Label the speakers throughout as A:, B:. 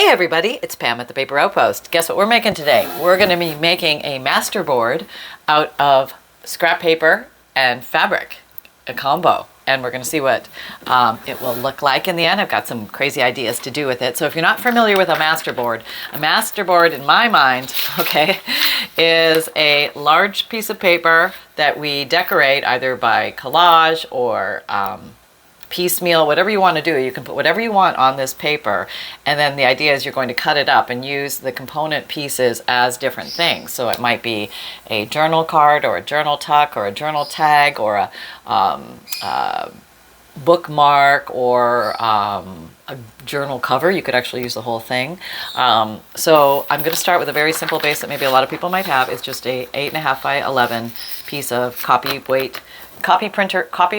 A: Hey everybody, it's Pam at the Paper Outpost. Guess what we're making today? We're going to be making a masterboard out of scrap paper and fabric, a combo. And we're going to see what it will look like in the end. I've got some crazy ideas to do with it. So if you're not familiar with a masterboard in my mind, okay, is a large piece of paper that we decorate either by collage or piecemeal, whatever you want to do. You can put whatever you want on this paper, and then the idea is you're going to cut it up and use the component pieces as different things. So it might be a journal card or a journal tuck or a journal tag or a bookmark or a journal cover. You could actually use the whole thing. So I'm going to start with a very simple base that maybe a lot of people might have. It's just a 8.5 by 11 piece of copy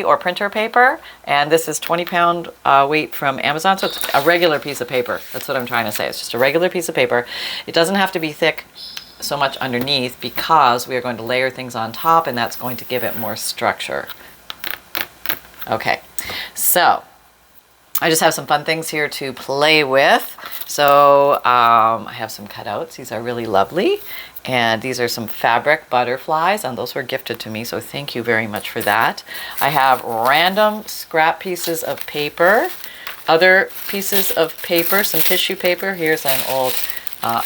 A: or printer paper, and this is 20-pound weight from Amazon, so it's a regular piece of paper. That's what I'm trying to say. It's just a regular piece of paper. It doesn't have to be thick so much underneath because we are going to layer things on top, and that's going to give it more structure. Okay, so I just have some fun things here to play with. So I have some cutouts. These are really lovely. And these are some fabric butterflies, and those were gifted to me, so thank you very much for that. I have random scrap pieces of paper, other pieces of paper, some tissue paper. Here's an old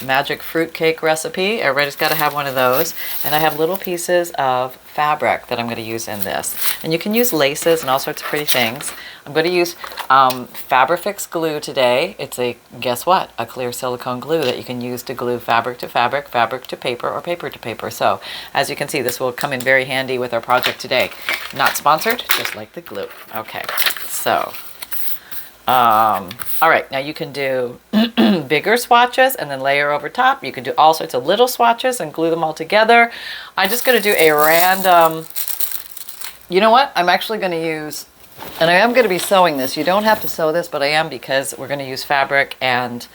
A: magic fruitcake recipe. Everybody's got to have one of those. And I have little pieces of fabric that I'm going to use in this. And you can use laces and all sorts of pretty things. I'm going to use Fabrifix glue today. It's guess what? A clear silicone glue that you can use to glue fabric to fabric, fabric to paper, or paper to paper. So as you can see, this will come in very handy with our project today. Not sponsored, just like the glue. Okay, so all right, now you can do bigger swatches and then layer over top. You can do all sorts of little swatches and glue them all together. I'm just going to do a random, you know what? I'm actually going to use, and I am going to be sewing this. You don't have to sew this, but I am, because we're going to use fabric and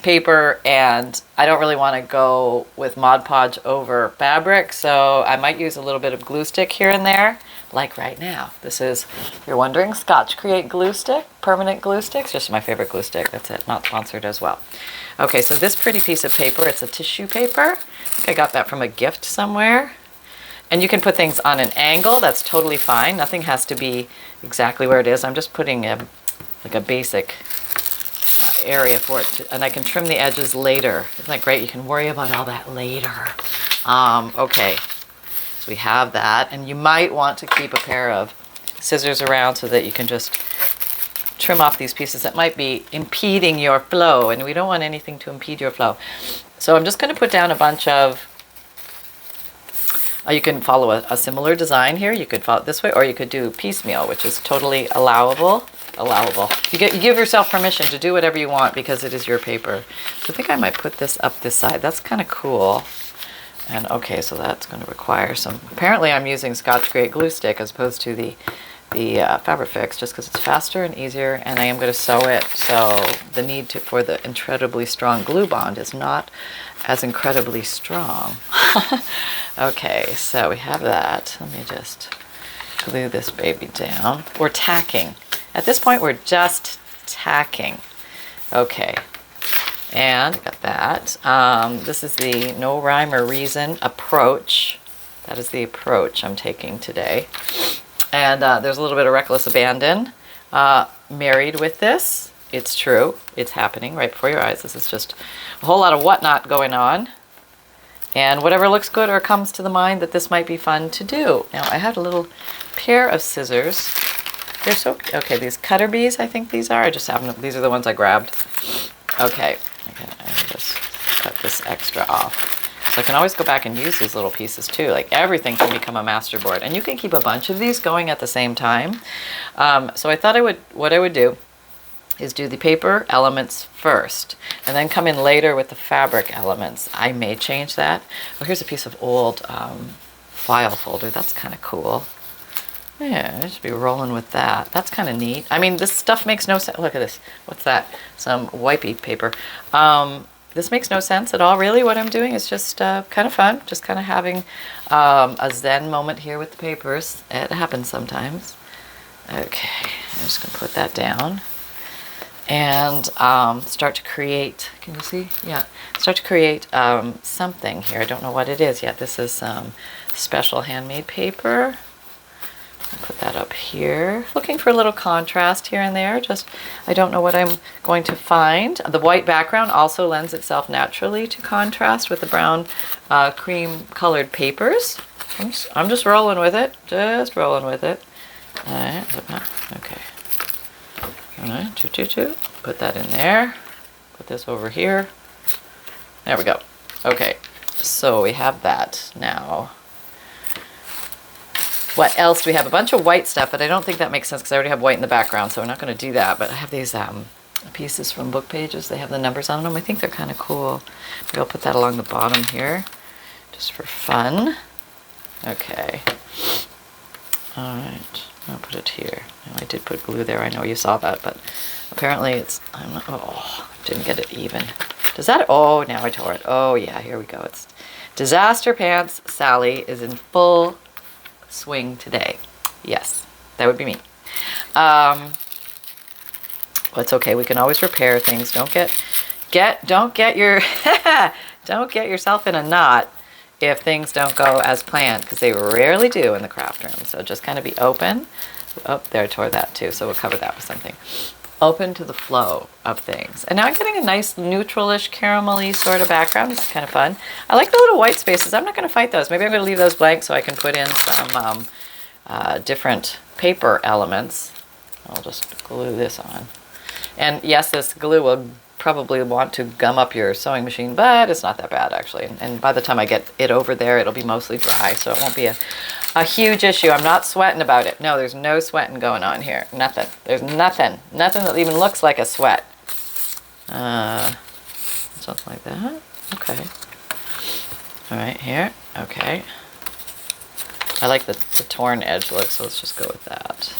A: paper, and I don't really want to go with Mod Podge over fabric, so I might use a little bit of glue stick here and there, like right now. This is, if you're wondering, Scotch Create glue stick, permanent glue sticks, just my favorite glue stick. That's it, not sponsored as well. Okay, so this pretty piece of paper, it's a tissue paper. I think I got that from a gift somewhere. And you can put things on an angle, that's totally fine. Nothing has to be exactly where it is. I'm just putting like a basic area for it, and I can trim the edges later. Isn't that great? You can worry about all that later. Okay, so we have that, and you might want to keep a pair of scissors around so that you can just trim off these pieces that might be impeding your flow, and we don't want anything to impede your flow. So I'm just going to put down a bunch of, you can follow a similar design here. You could follow it this way, or you could do piecemeal, which is totally allowable. You give yourself permission to do whatever you want because it is your paper. So I think I might put this up this side. That's kind of cool. And okay, so that's going to require some, apparently I'm using Scotch Create glue stick as opposed to the Fabrifix, just because it's faster and easier, and I am going to sew it, so the need for the incredibly strong glue bond is not as incredibly strong. Okay, so we have that. Let me just glue this baby down. We're tacking. At this point, we're just tacking. Okay, and got that. This is the No Rhyme or Reason approach. That is the approach I'm taking today. And there's a little bit of reckless abandon married with this. It's true. It's happening right before your eyes. This is just a whole lot of whatnot going on. And whatever looks good or comes to the mind that this might be fun to do. Now, I had a little pair of scissors. They're so, okay, these cutter bees, I think these are. I just haven't, these are the ones I grabbed. Okay, I just cut this extra off. So I can always go back and use these little pieces too. Like everything can become a masterboard, and you can keep a bunch of these going at the same time. So I thought what I would do is do the paper elements first, and then come in later with the fabric elements. I may change that. Oh, here's a piece of old file folder. That's kind of cool. Yeah, I should be rolling with that. That's kind of neat. I mean, this stuff makes no sense. Look at this. What's that? Some wipey paper. This makes no sense at all, really. What I'm doing is just kind of fun. Just kind of having a zen moment here with the papers. It happens sometimes. Okay, I'm just going to put that down. and start to create, can you see? Yeah, start to create something here. I don't know what it is yet. This is special handmade paper. I'll put that up here. Looking for a little contrast here and there. Just, I don't know what I'm going to find. The white background also lends itself naturally to contrast with the brown cream colored papers. I'm just rolling with it. Just rolling with it. All right, okay. All right, put that in there. Put this over here. There we go. Okay, so we have that now. What else do we have? A bunch of white stuff, but I don't think that makes sense because I already have white in the background, so we're not going to do that. But I have these pieces from book pages. They have the numbers on them. I think they're kind of cool. Maybe I'll put that along the bottom here, just for fun. Okay. All right. I'll put it here. I did put glue there. I know you saw that, but apparently it's, I'm not, oh, didn't get it even. Does that, oh, now I tore it. Oh yeah, here we go. It's Disaster Pants Sally is in full swing today. Yes, that would be me. Well, it's okay. We can always repair things. Don't get your, don't get yourself in a knot if things don't go as planned, because they rarely do in the craft room. So just kind of be open. Oh, there, I tore that too, so we'll cover that with something. Open to the flow of things. And now I'm getting a nice neutralish caramelly sort of background. This is kind of fun. I like the little white spaces. I'm not going to fight those. Maybe I'm going to leave those blank so I can put in some different paper elements. I'll just glue this on. And yes, this glue will probably want to gum up your sewing machine, but it's not that bad actually. And by the time I get it over there, it'll be mostly dry, so it won't be a huge issue. I'm not sweating about it. No, there's no sweating going on here. Nothing. There's nothing that even looks like a sweat. Something like that. Okay. All right, here. Okay. I like the torn edge look, so let's just go with that.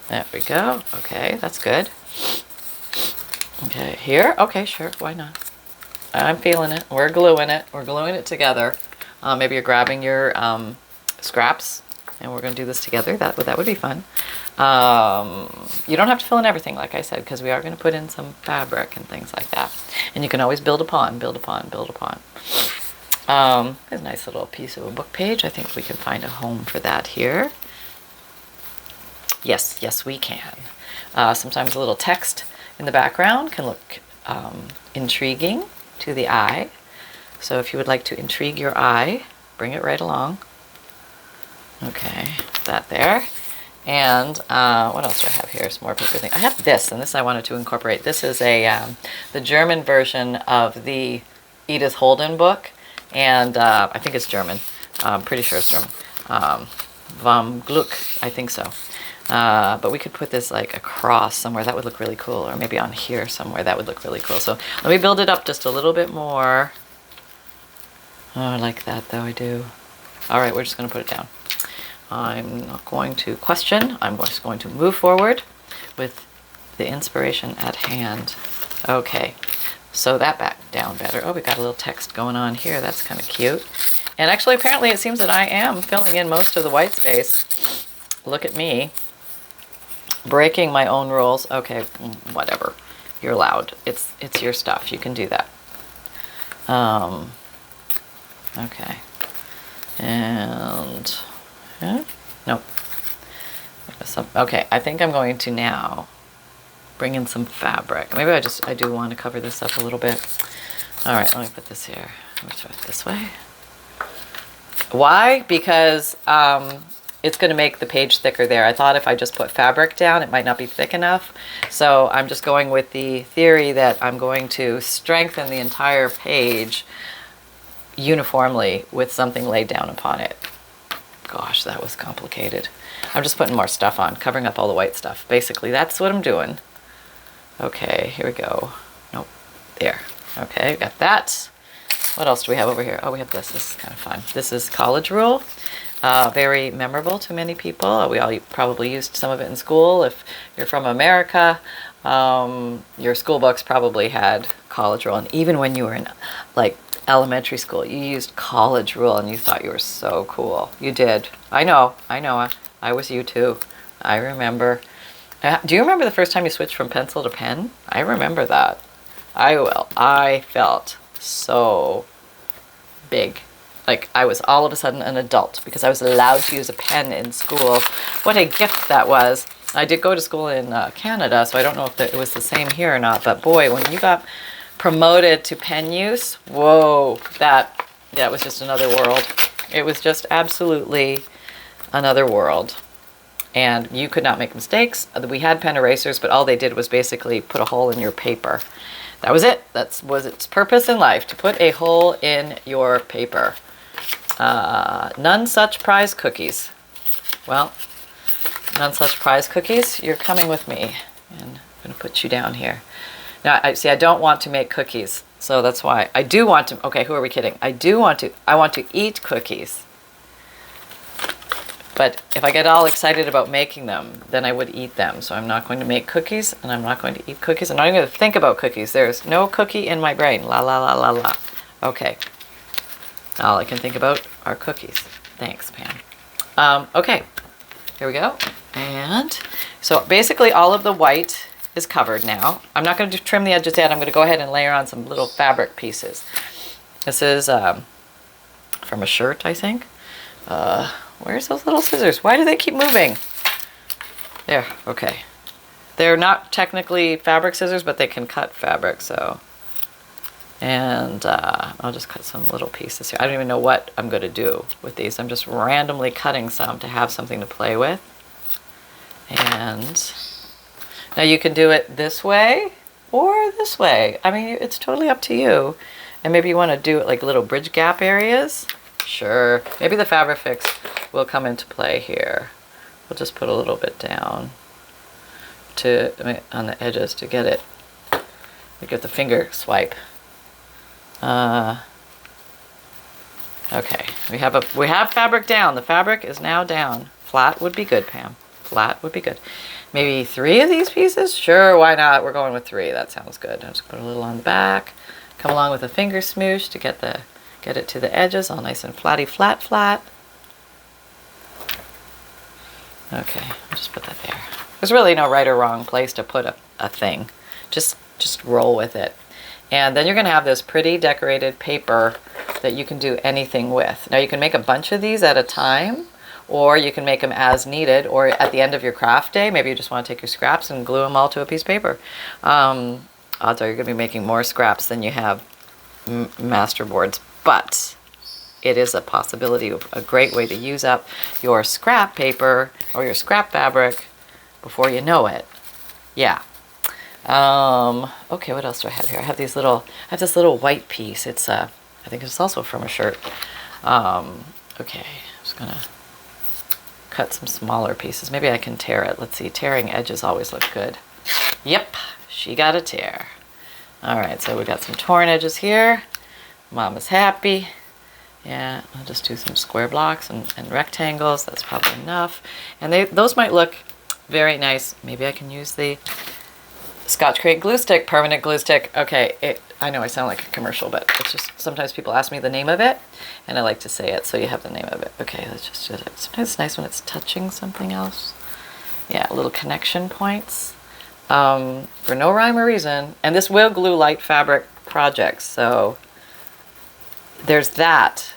A: There we go. Okay, that's good. Okay, here. Okay, sure. Why not? I'm feeling it. We're gluing it. We're gluing it together. Maybe you're grabbing your scraps, and we're going to do this together. That would be fun. You don't have to fill in everything, like I said, because we are going to put in some fabric and things like that. And you can always build upon, build upon, build upon. There's a nice little piece of a book page. I think we can find a home for that here. Yes, yes, we can. Sometimes a little text in the background can look intriguing to the eye. So if you would like to intrigue your eye, bring it right along. Okay, that there. And what else do I have here? Some more paper thing. I have this, and this I wanted to incorporate. This is a the German version of the Edith Holden book, and I think it's German. I'm pretty sure it's German. Vom Glück, I think so. But we could put this like across somewhere. That would look really cool. Or maybe on here somewhere. That would look really cool. So let me build it up just a little bit more. Oh, I like that though, I do. All right, we're just going to put it down. I'm not going to question. I'm just going to move forward with the inspiration at hand. Okay, sew that back down better. Oh, we got a little text going on here. That's kind of cute. And actually, apparently it seems that I am filling in most of the white space. Look at me. Breaking my own rules. Okay, whatever. You're allowed. It's your stuff. You can do that. Okay. And nope. Okay, I think I'm going to now bring in some fabric. Maybe I do want to cover this up a little bit. All right, let me put this here. Let me try it this way. Why? Because it's going to make the page thicker there. I thought if I just put fabric down, it might not be thick enough. So I'm just going with the theory that I'm going to strengthen the entire page uniformly with something laid down upon it. Gosh, that was complicated. I'm just putting more stuff on, covering up all the white stuff. Basically, that's what I'm doing. Okay, here we go. Nope, there. Okay, got that. What else do we have over here? Oh, we have this. This is kind of fun. This is College Rule. Very memorable to many people. We all probably used some of it in school. If you're from America, your school books probably had College Rule. And even when you were in like elementary school, you used College Rule and you thought you were so cool. You did. I know. I was you too. I remember. Do you remember the first time you switched from pencil to pen? I remember that. I will. I felt so big. Like I was all of a sudden an adult because I was allowed to use a pen in school. What a gift that was. I did go to school in Canada, so I don't know if it was the same here or not, but boy, when you got promoted to pen use, whoa, that was just another world. It was just absolutely another world. And you could not make mistakes. We had pen erasers, but all they did was basically put a hole in your paper. That was it. That was its purpose in life, to put a hole in your paper. None such prize cookies. Well, none such prize cookies. You're coming with me. And I'm going to put you down here. Now, I don't want to make cookies. So that's why. I do want to, okay, who are we kidding? I want to eat cookies. But if I get all excited about making them, then I would eat them. So I'm not going to make cookies, and I'm not going to eat cookies. I'm not even going to think about cookies. There's no cookie in my brain. La, la, la, la, la. Okay. All I can think about are cookies. Thanks, Pam. Okay. Here we go. And so basically all of the white is covered now. I'm not going to trim the edges yet. I'm going to go ahead and layer on some little fabric pieces. This is from a shirt, I think. Where's those little scissors? Why do they keep moving? There, okay. They're not technically fabric scissors, but they can cut fabric, so. And I'll just cut some little pieces here. I don't even know what I'm going to do with these. I'm just randomly cutting some to have something to play with. And now you can do it this way or this way. I mean, it's totally up to you. And maybe you want to do it like little bridge gap areas. Sure. Maybe the Fabrifix will come into play here. We'll just put a little bit down on the edges to get it. We get the finger swipe. Okay. We have fabric down. The fabric is now down. Flat would be good, Pam. Flat would be good. Maybe 3 of these pieces? Sure, why not? We're going with 3. That sounds good. I'll just put a little on the back. Come along with a finger smoosh to get it to the edges, all nice and flatty, flat, flat. Okay, I'll just put that there. There's really no right or wrong place to put a thing. Just roll with it. And then you're going to have this pretty decorated paper that you can do anything with. Now you can make a bunch of these at a time, or you can make them as needed, or at the end of your craft day, maybe you just want to take your scraps and glue them all to a piece of paper. Odds are you're going to be making more scraps than you have masterboards, but it is a possibility, a great way to use up your scrap paper or your scrap fabric before you know it. Yeah. Okay, what else do I have here? I have this little white piece. It's I think it's also from a shirt. Okay, I'm just gonna cut some smaller pieces. Maybe I can tear it. Let's see, tearing edges always look good. Yep, she got a tear. All right, so we got some torn edges here. Mama's happy. Yeah, I'll just do some square blocks and rectangles. That's probably enough. And those might look very nice. Maybe I can use the Scotch Crate glue stick, permanent glue stick. Okay, I know I sound like a commercial, but it's just sometimes people ask me the name of it, and I like to say it, so you have the name of it. Okay, let's just do it. Sometimes it's nice when it's touching something else. Yeah, little connection points. For no rhyme or reason. And this will glue light fabric projects, so there's that.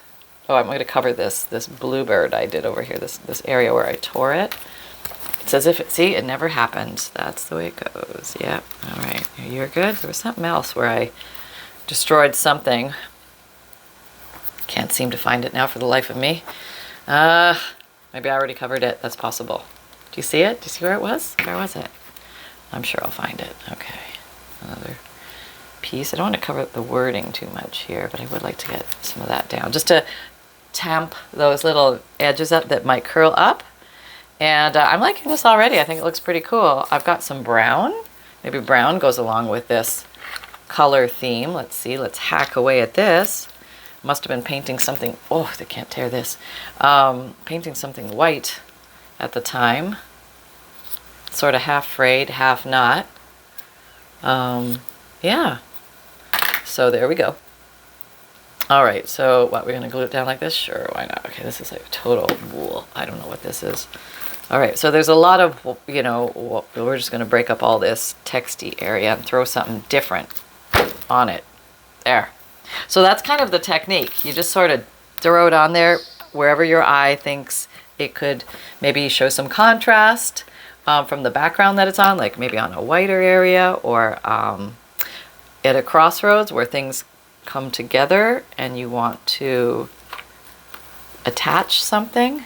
A: Oh, I'm going to cover this bluebird I did over here, this area where I tore it. It's as if see, it never happened. That's the way it goes. Yep. All right. You're good. There was something else where I destroyed something. Can't seem to find it now for the life of me. Maybe I already covered it. That's possible. Do you see it? Do you see where it was? Where was it? I'm sure I'll find it. Okay. Another piece. I don't want to cover the wording too much here, but I would like to get some of that down just to tamp those little edges up that might curl up. And I'm liking this already. I think it looks pretty cool. I've got some brown. Maybe brown goes along with this color theme. Let's see. Let's hack away at this. Must have been painting something. Oh, they can't tear this. Painting something white at the time. Sort of half frayed, half not. Yeah. So there we go. All right. So what, we're going to glue it down like this? Sure, why not? Okay, this is like total wool. I don't know what this is. All right, so there's a lot of, you know, we're just going to break up all this texty area and throw something different on it. There. So that's kind of the technique. You just sort of throw it on there wherever your eye thinks it could maybe show some contrast from the background that it's on, like maybe on a whiter area, or at a crossroads where things come together and you want to attach something,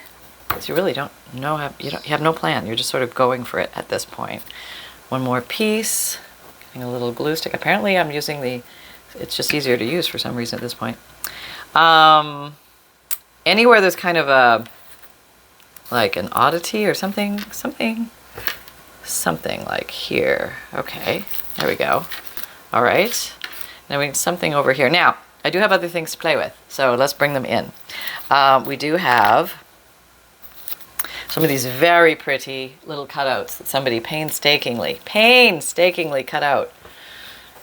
A: because you really don't know, you have no plan. You're just sort of going for it at this point. One more piece, getting a little glue stick. Apparently I'm using it's just easier to use for some reason at this point. Anywhere there's kind of like an oddity or something like here. Okay, there we go. All right, now we need something over here. Now, I do have other things to play with, so let's bring them in. We do have some of these very pretty little cutouts that somebody painstakingly cut out.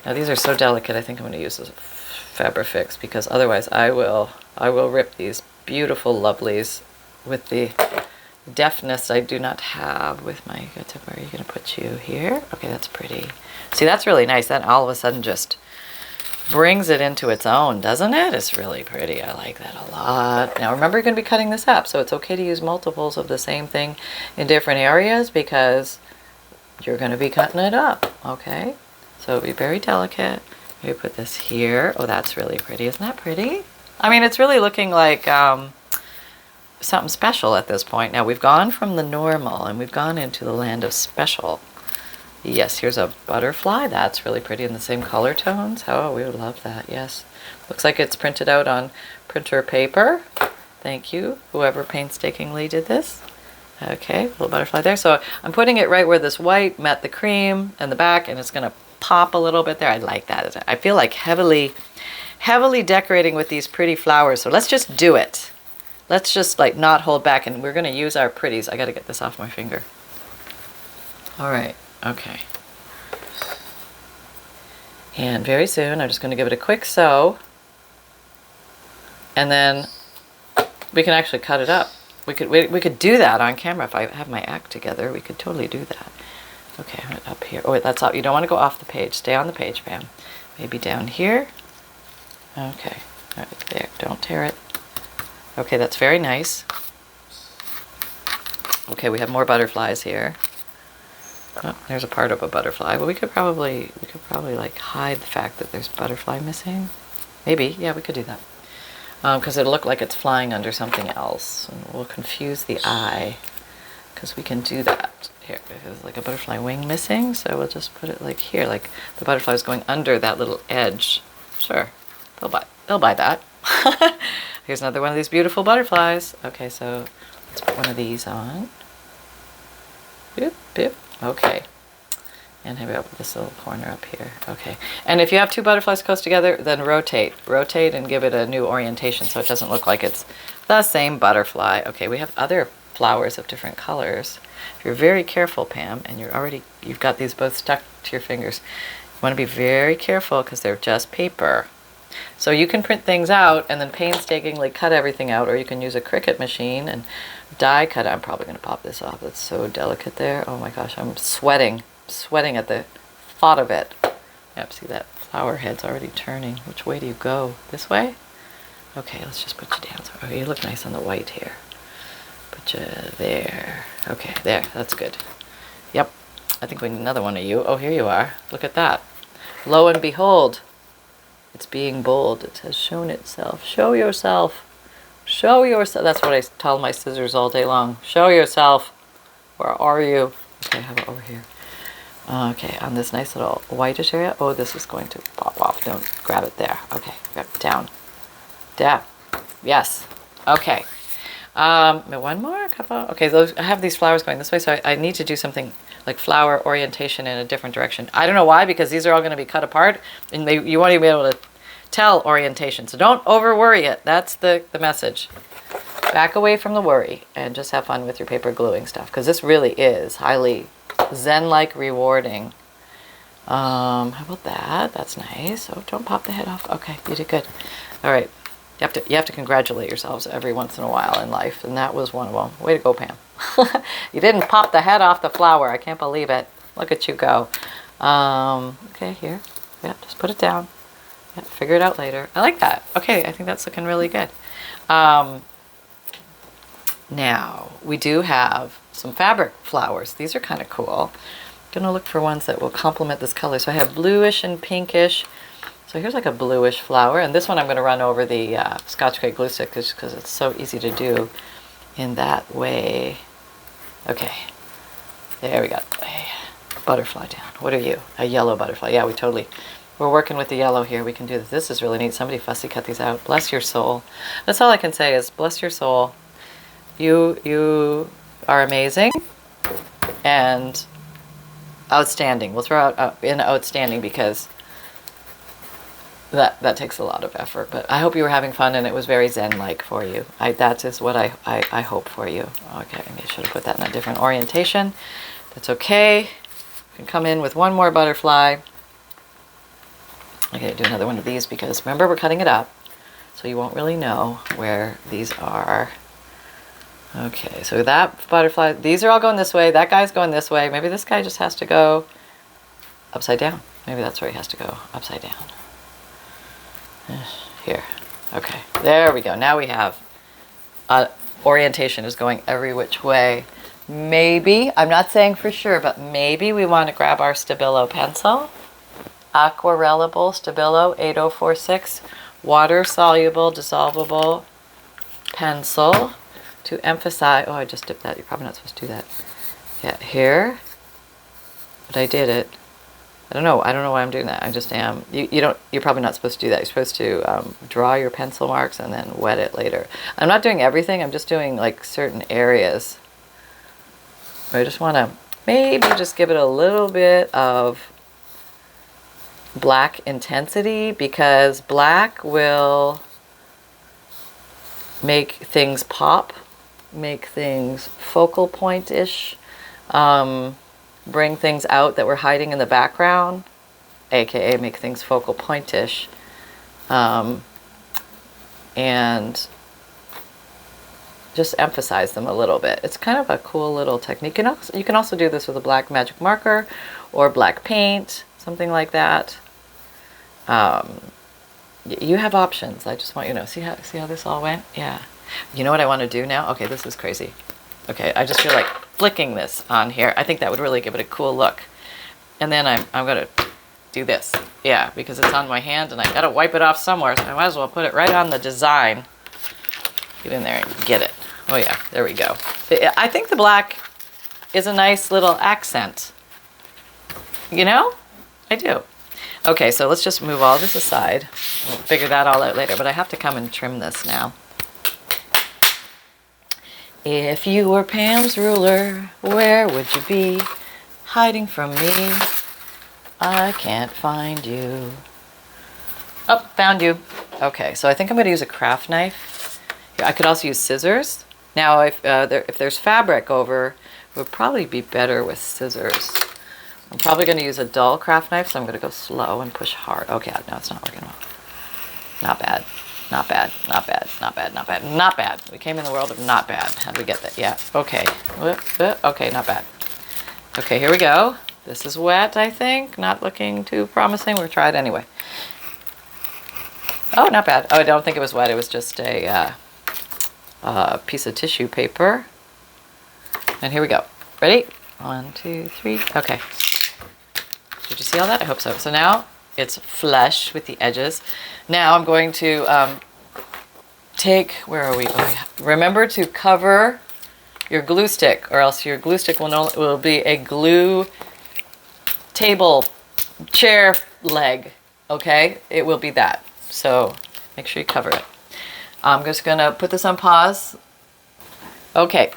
A: Now these are so delicate, I think I'm going to use this Fabrifix, because otherwise I will rip these beautiful lovelies with the deftness I do not have with my, where are you going to put you here? Okay, that's pretty. See, that's really nice. That all of a sudden just brings it into its own, doesn't it? It's really pretty. I like that a lot. Now remember, you're going to be cutting this up, so it's okay to use multiples of the same thing in different areas because you're going to be cutting it up, okay? So be very delicate. Maybe put this here. Oh, that's really pretty. Isn't that pretty? I mean, it's really looking like something special at this point. Now we've gone from the normal and we've gone into the land of special. Yes, here's a butterfly. That's really pretty in the same color tones. Oh, we would love that. Yes. Looks like it's printed out on printer paper. Thank you, whoever painstakingly did this. Okay, little butterfly there. So I'm putting it right where this white met the cream and the back, and it's going to pop a little bit there. I like that. I feel like heavily decorating with these pretty flowers. So let's just do it. Let's just like not hold back, and we're going to use our pretties. I got to get this off my finger. All right. Okay. And very soon I'm just going to give it a quick sew, and then we can actually cut it up. We could do that on camera if I have my act together. We could totally do that. Okay, up here. Oh wait, that's up. You don't want to go off the page. Stay on the page, Pam. Maybe down here. Okay. All right, there. Don't tear it. Okay, that's very nice. Okay, we have more butterflies here. Oh, there's a part of a butterfly. Well, we could probably like hide the fact that there's a butterfly missing. Maybe, yeah, we could do that. Because it'll look like it's flying under something else, and we'll confuse the eye. Because we can do that. Here, there's like a butterfly wing missing, so we'll just put it like here, like the butterfly is going under that little edge. Sure, they'll buy that. Here's another one of these beautiful butterflies. Okay, so let's put one of these on. Boop, boop. Okay, and maybe I'll put this little corner up here. Okay, and if you have two butterflies close together, then rotate and give it a new orientation so it doesn't look like it's the same butterfly. Okay, we have other flowers of different colors. If you're very careful, Pam, and you've got these both stuck to your fingers, you want to be very careful because they're just paper. So you can print things out and then painstakingly cut everything out, or you can use a Cricut machine and die cut. I'm probably going to pop this off. It's so delicate there. Oh my gosh, I'm sweating at the thought of it. Yep, see that flower head's already turning. Which way do you go? This way? Okay, let's just put you down. Oh, you look nice on the white here. Put you there. Okay, there. That's good. Yep. I think we need another one of you. Oh, here you are. Look at that. Lo and behold, it's being bold. It has shown itself. Show yourself. Show yourself. That's what I tell my scissors all day long. Show yourself. Where are you? Okay, how about over here? Okay, on this nice little whitish area. Oh, this is going to pop off. Don't grab it there. Okay, grab it down. Down. Yes. Okay. One more? A couple? Okay, I have these flowers going this way, so I need to do something like flower orientation in a different direction. I don't know why, because these are all going to be cut apart, and you won't even be able to tell orientation. So don't over worry it. That's the message. Back away from the worry and just have fun with your paper gluing stuff, because this really is highly zen-like rewarding. How about that? That's nice. Oh, don't pop the head off. Okay, you did good. All right. You have to congratulate yourselves every once in a while in life, and that was one of them. Way to go, Pam. You didn't pop the head off the flower. I can't believe it. Look at you go. Okay, here. Yeah, just put it down. Yeah, figure it out later. I like that. Okay, I think that's looking really good. Now, we do have some fabric flowers. These are kind of cool. I'm going to look for ones that will complement this color. So I have bluish and pinkish. So here's like a bluish flower. And this one I'm going to run over the Scotch Guide glue stick because it's so easy to do in that way. Okay. There we go. A butterfly down. What are you? A yellow butterfly. Yeah, we're working with the yellow here. We can do this. This is really neat. Somebody fussy cut these out. Bless your soul. That's all I can say is bless your soul. You are amazing and outstanding. We'll throw out in outstanding because that takes a lot of effort. But I hope you were having fun and it was very zen-like for you. That is what I hope for you. Okay, I should have put that in a different orientation. That's okay. You can come in with one more butterfly. Okay, do another one of these because remember we're cutting it up, so you won't really know where these are. Okay, so that butterfly, these are all going this way. That guy's going this way. Maybe this guy just has to go upside down. Maybe that's where he has to go, upside down. Here. Okay, there we go. Now we have orientation is going every which way. Maybe, I'm not saying for sure, but maybe we want to grab our Stabilo pencil. Aquarellable Stabilo 8046 water soluble dissolvable pencil to emphasize. Oh, I just dipped that. You're probably not supposed to do that. Yeah, here. But I did it. I don't know why I'm doing that. I just am. You're probably not supposed to do that. You're supposed to draw your pencil marks and then wet it later. I'm not doing everything. I'm just doing like certain areas. I just want to maybe just give it a little bit of black intensity because black will make things pop, make things focal point-ish, bring things out that we're hiding in the background, aka make things focal point-ish, and just emphasize them a little bit. It's kind of a cool little technique. You can also do this with a black magic marker or black paint, something like that. You have options. I just want you to know. See how this all went? Yeah. You know what I want to do now? Okay, this is crazy. Okay, I just feel like flicking this on here. I think that would really give it a cool look. And then I'm going to do this. Yeah, because it's on my hand and I got to wipe it off somewhere. So I might as well put it right on the design. Get in there and get it. Oh yeah, there we go. I think the black is a nice little accent. You know? I do. Okay, so let's just move all this aside. We'll figure that all out later, but I have to come and trim this now. If you were Pam's ruler, where would you be? Hiding from me. I can't find you. Oh, found you. Okay, so I think I'm going to use a craft knife. I could also use scissors. Now, if there's fabric over, it would probably be better with scissors. I'm probably going to use a dull craft knife, so I'm going to go slow and push hard. Okay, no, it's not working well. Not bad. Not bad. Not bad. Not bad. Not bad. Not bad. We came in the world of not bad. How did we get that? Yeah. Okay. Okay, not bad. Okay, here we go. This is wet, I think. Not looking too promising. We'll try it anyway. Oh, not bad. Oh, I don't think it was wet. It was just a piece of tissue paper. And here we go. Ready? 1, 2, 3. Okay. Did you see all that? I hope so. So now it's flush with the edges. Now I'm going to take, where are we? Oh, yeah. Remember to cover your glue stick, or else your glue stick will be a glue table chair leg. Okay? It will be that. So make sure you cover it. I'm just going to put this on pause. Okay.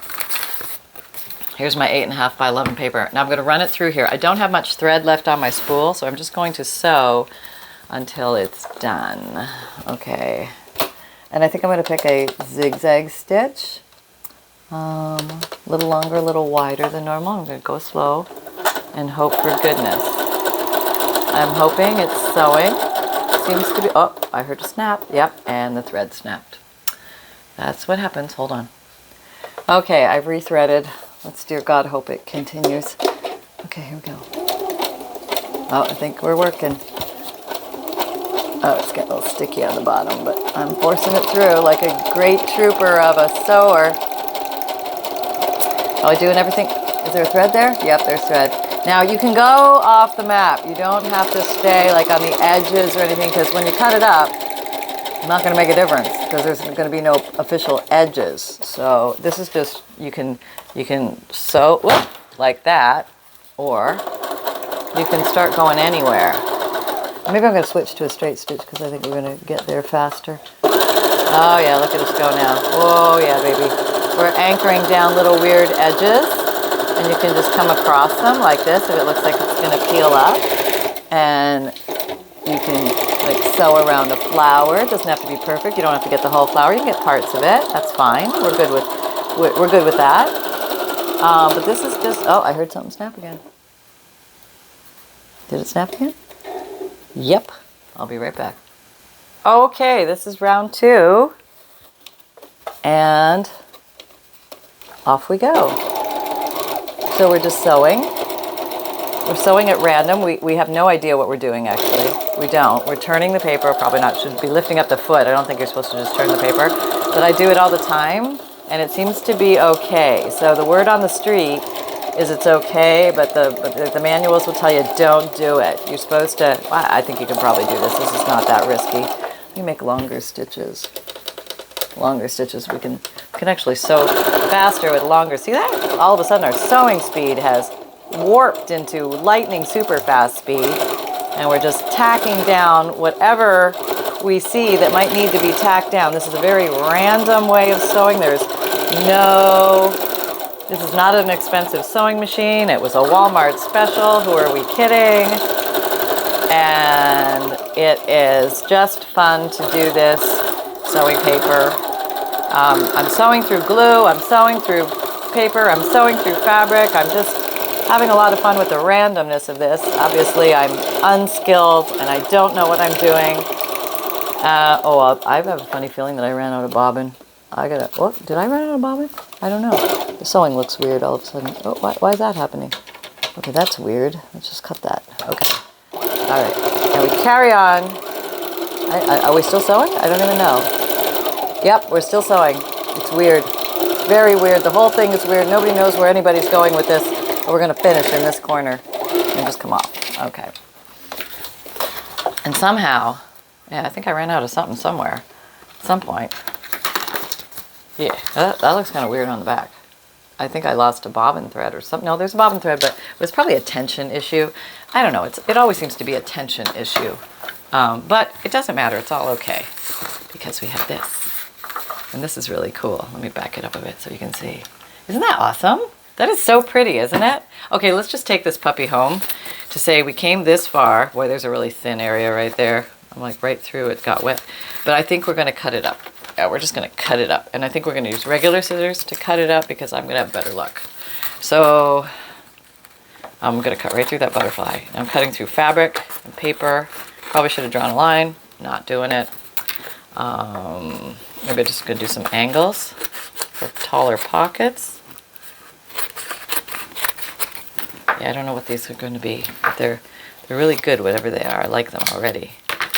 A: Here's my 8.5 by 11 paper. Now I'm going to run it through here. I don't have much thread left on my spool, so I'm just going to sew until it's done. Okay. And I think I'm going to pick a zigzag stitch. A little longer, a little wider than normal. I'm going to go slow and hope for goodness. I'm hoping it's sewing. seems to be, oh, I heard a snap. Yep, and the thread snapped. That's what happens. Hold on. Okay, I've rethreaded. Let's, dear God, hope it continues. Okay, here we go. Oh, I think we're working. Oh, it's getting a little sticky on the bottom, but I'm forcing it through like a great trooper of a sewer. Are we doing everything? Is there a thread there? Yep, there's thread. Now, you can go off the map. You don't have to stay like on the edges or anything, because when you cut it up, it's not going to make a difference because there's going to be no official edges. So this is just, you can sew like that, or you can start going anywhere. Maybe I'm going to switch to a straight stitch because I think we're going to get there faster. Oh yeah, look at us go now. Oh yeah, baby. We're anchoring down little weird edges, and you can just come across them like this if it looks like it's going to peel up. And you can like sew around a flower. It doesn't have to be perfect. You don't have to get the whole flower. You can get parts of it. That's fine. We're good with that. But this is just, oh, I heard something snap again. Did it snap again? Yep. I'll be right back. Okay, this is round 2. And off we go. So we're just sewing. We're sewing at random. We have no idea what we're doing, actually. We don't. We're turning the paper. Probably not. Should be lifting up the foot. I don't think you're supposed to just turn the paper. But I do it all the time, and it seems to be okay. So the word on the street is it's okay, but the manuals will tell you don't do it. You're supposed to, well, I think you can probably do this. This is not that risky. Let me make longer stitches. Longer stitches. We can actually sew faster with longer. See that? All of a sudden our sewing speed has warped into lightning super fast speed, and we're just tacking down whatever we see that might need to be tacked down. This is a very random way of sewing. This is not an expensive sewing machine. It was a Walmart special. Who are we kidding? And it is just fun to do this sewing paper. I'm sewing through glue. I'm sewing through paper. I'm sewing through fabric. I'm just having a lot of fun with the randomness of this. Obviously, I'm unskilled and I don't know what I'm doing. I have a funny feeling that I ran out of bobbin. Did I run out of bobbin? I don't know. The sewing looks weird all of a sudden. Oh, why is that happening? Okay, that's weird. Let's just cut that. Okay. All right. And we carry on. Are we still sewing? I don't even know. Yep, we're still sewing. It's weird. It's very weird. The whole thing is weird. Nobody knows where anybody's going with this. But we're going to finish in this corner and just come off. Okay. And somehow, yeah, I think I ran out of something somewhere at some point. Yeah, that looks kind of weird on the back. I think I lost a bobbin thread or something. No, there's a bobbin thread, but it was probably a tension issue. I don't know. It always seems to be a tension issue. But it doesn't matter. It's all okay because we have this. And this is really cool. Let me back it up a bit so you can see. Isn't that awesome? That is so pretty, isn't it? Okay, let's just take this puppy home to say we came this far. Boy, there's a really thin area right there. I'm like right through it, got wet. But I think we're going to cut it up. Yeah, we're just going to cut it up. And I think we're going to use regular scissors to cut it up because I'm going to have better luck. So I'm going to cut right through that butterfly. I'm cutting through fabric and paper. Probably should have drawn a line. Not doing it. Maybe I'm just going to do some angles for taller pockets. Yeah, I don't know what these are going to be, but they're really good, whatever they are. I like them already.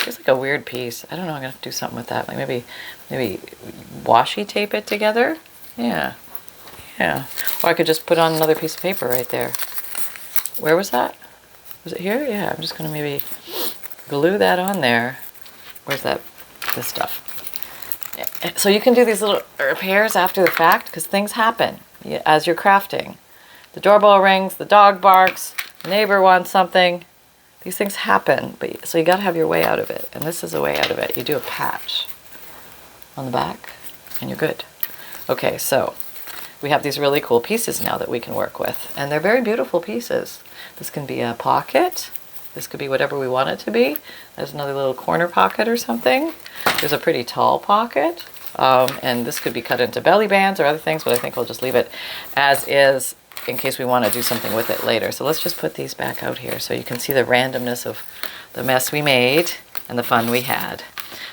A: It's like a weird piece. I don't know. I'm going to have to do something with that. Like maybe washi tape it together. Yeah. Yeah. Or I could just put on another piece of paper right there. Where was that? Was it here? Yeah. I'm just going to maybe glue that on there. Where's that? This stuff. So you can do these little repairs after the fact because things happen as you're crafting. The doorbell rings, the dog barks, the neighbor wants something. These things happen, so you got to have your way out of it. And this is a way out of it. You do a patch on the back and you're good. Okay, so we have these really cool pieces now that we can work with. And they're very beautiful pieces. This can be a pocket. This could be whatever we want it to be. There's another little corner pocket or something. There's a pretty tall pocket. And this could be cut into belly bands or other things, but I think we'll just leave it as is in case we want to do something with it later. So let's just put these back out here so you can see the randomness of the mess we made. and the fun we had.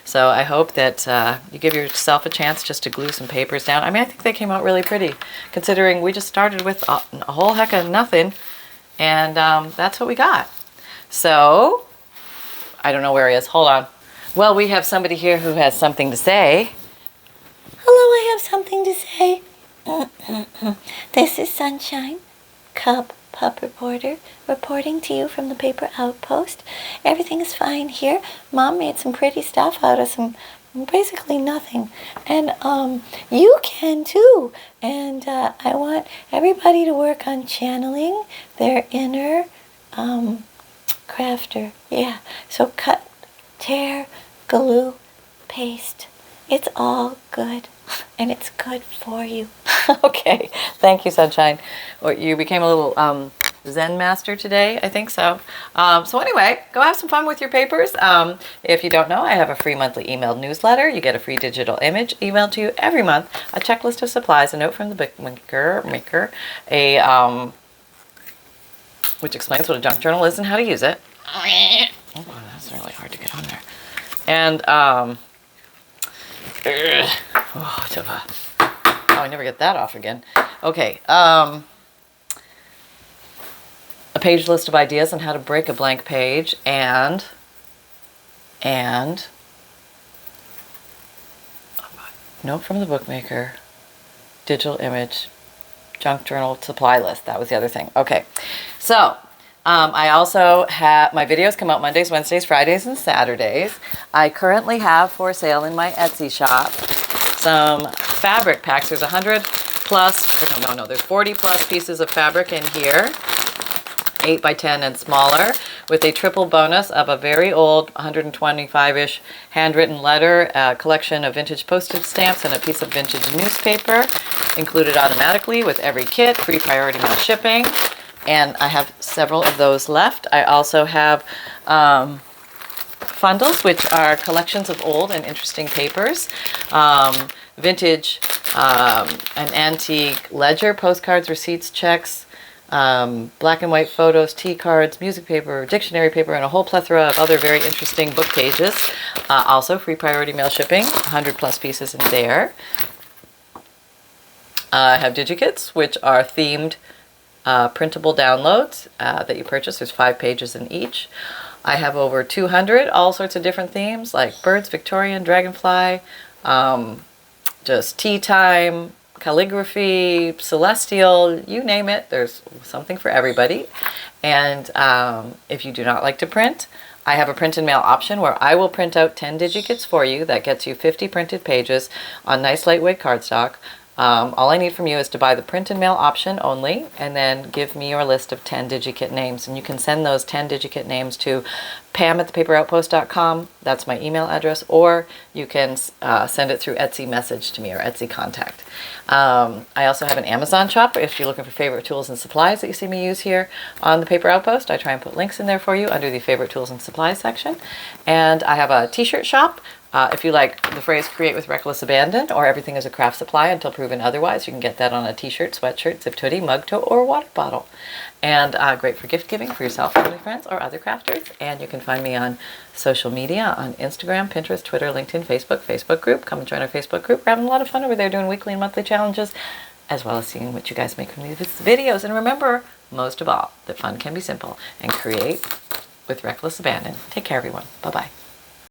A: So I hope that you give yourself a chance just to glue some papers down. I mean, I think they came out really pretty, considering we just started with a whole heck of nothing, and that's what we got. So, I don't know where he is. Hold on. Well, we have somebody here who has something to say.
B: Hello, I have something to say. This is Sunshine, Cub Pup Reporter, reporting to you from the Paper Outpost. Everything is fine here. Mom made some pretty stuff out of some basically nothing. And you can too. And I want everybody to work on channeling their inner crafter. Yeah. So cut, tear, glue, paste. It's all good. And it's good for you.
A: Okay. Thank you, Sunshine. Well, you became a little Zen master today, I think so. So anyway, go have some fun with your papers. If you don't know, I have a free monthly emailed newsletter. You get a free digital image emailed to you every month, a checklist of supplies, a note from the bookmaker, which explains what a junk journal is and how to use it. Oh, that's really hard to get on there. And I never get that off again. Okay. A page list of ideas on how to break a blank page, and note from the bookmaker, digital image, junk journal supply list. That was the other thing. Okay. So I also have, my videos come out Mondays, Wednesdays, Fridays, and Saturdays. I currently have for sale in my Etsy shop some fabric packs. There's 100 plus, or no, there's 40 plus pieces of fabric in here, 8 by 10 and smaller, with a triple bonus of a very old 125-ish handwritten letter, a collection of vintage postage stamps, and a piece of vintage newspaper included automatically with every kit, free priority mail shipping. And I have several of those left. I also have fundles, which are collections of old and interesting papers, vintage and antique ledger, postcards, receipts, checks, black and white photos, tea cards, music paper, dictionary paper, and a whole plethora of other very interesting book pages. Also free priority mail shipping, 100 plus pieces in there. I have digikits, which are themed printable downloads that you purchase. There's 5 pages in each. I have over 200, all sorts of different themes like birds, Victorian, dragonfly, just tea time, calligraphy, celestial, you name it. There's something for everybody. And if you do not like to print, I have a print and mail option where I will print out 10 digikits for you. That gets you 50 printed pages on nice lightweight cardstock. All I need from you is to buy the print and mail option only, and then give me your list of 10 digikit names. And you can send those 10 digikit names to pam@thepaperoutpost.com. That's my email address. Or you can send it through Etsy message to me or Etsy contact. I also have an Amazon shop if you're looking for favorite tools and supplies that you see me use here on the Paper Outpost. I try and put links in there for you under the favorite tools and supplies section. And I have a t-shirt shop. If you like the phrase create with reckless abandon, or everything is a craft supply until proven otherwise, you can get that on a t-shirt, sweatshirt, zipped hoodie, mug tote, or water bottle. And great for gift giving for yourself, family, friends, or other crafters. And you can find me on social media on Instagram, Pinterest, Twitter, LinkedIn, Facebook group. Come and join our Facebook group. We're having a lot of fun over there doing weekly and monthly challenges, as well as seeing what you guys make from these videos. And remember, most of all, that fun can be simple, and create with reckless abandon. Take care, everyone. Bye-bye.